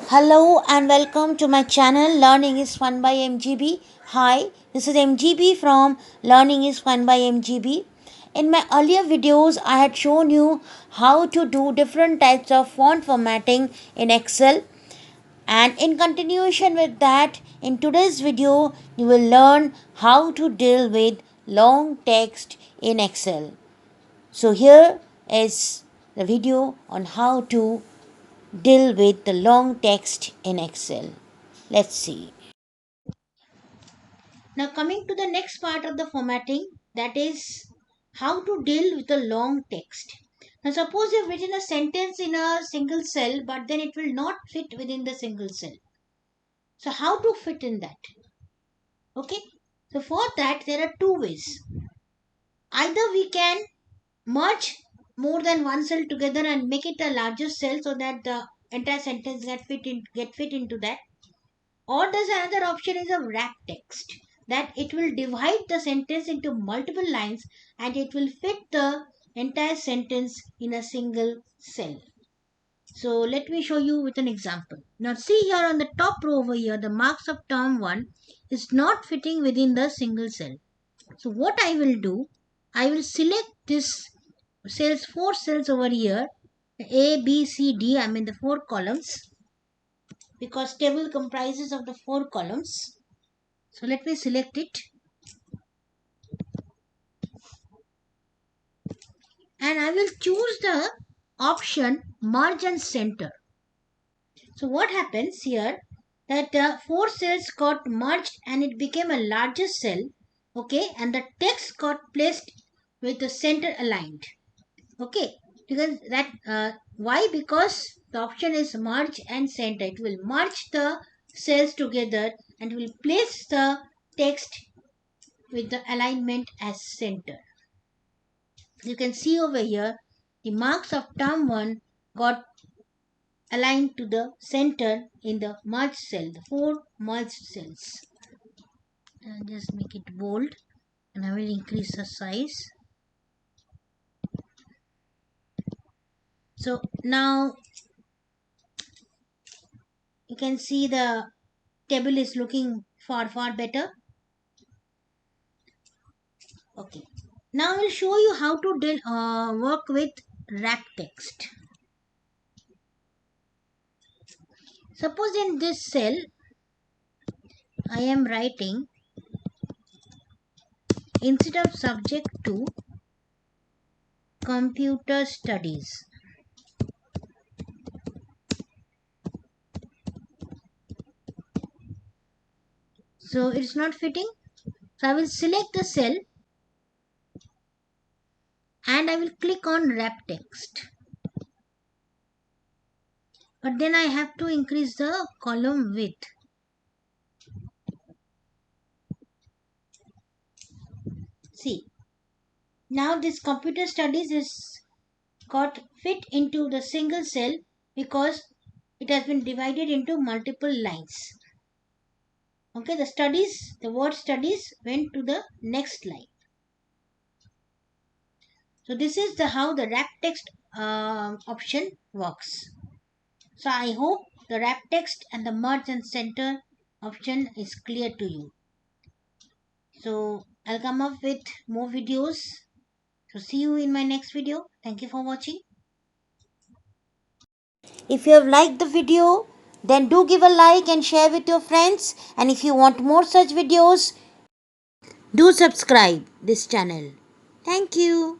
Hello and welcome to my channel Learning is Fun by MGB. Hi, this is MGB from Learning is Fun by MGB. In my earlier videos, I had shown you how to do different types of font formatting in Excel. And in continuation with that, in today's video, you will learn how to deal with long text in Excel. So here is the video on how to deal with the long text in Excel. Let's see. Now, coming to the next part of the formatting, that is how to deal with the long text. Now, suppose you've written a sentence in a single cell, but then it will not fit within the single cell. So, how to fit in that? Okay. So, for that, there are two ways. Either we can merge more than one cell together and make it a larger cell so that the entire sentence get fit into that. Or there's another option is a wrap text, that it will divide the sentence into multiple lines and it will fit the entire sentence in a single cell. So let me show you with an example. Now see here on the top row over here, the marks of term 1 is not fitting within the single cell. So what I will do, I will select this cells, 4 cells over here, A, B, C, D, I mean the 4 columns, because table comprises of the 4 columns. So let me select it and I will choose the option merge and center. So what happens here, that the 4 cells got merged and it became a larger cell, okay, and the text got placed with the center aligned, okay, because that why, because the option is merge and center. It will merge the cells together and will place the text with the alignment as center. You can see over here the marks of term 1 got aligned to the center in the merge cell, the 4 merged cells. I'll just make it bold and I will increase the size. So now you can see the table is looking far better. Okay. Now I will show you how to work with wrap text. Suppose in this cell I am writing, instead of subject to, computer studies. So it's not fitting. So I will select the cell and I will click on wrap text. But then I have to increase the column width. See, now this computer studies is got fit into the single cell because it has been divided into multiple lines. Okay, the word studies went to the next line. So this is how the wrap text option works. So I hope the wrap text and the merge and center option is clear to you. So I'll come up with more videos. So see you in my next video. Thank you for watching. If you have liked the video, then do give a like and share with your friends. And if you want more such videos, do subscribe this channel. Thank you.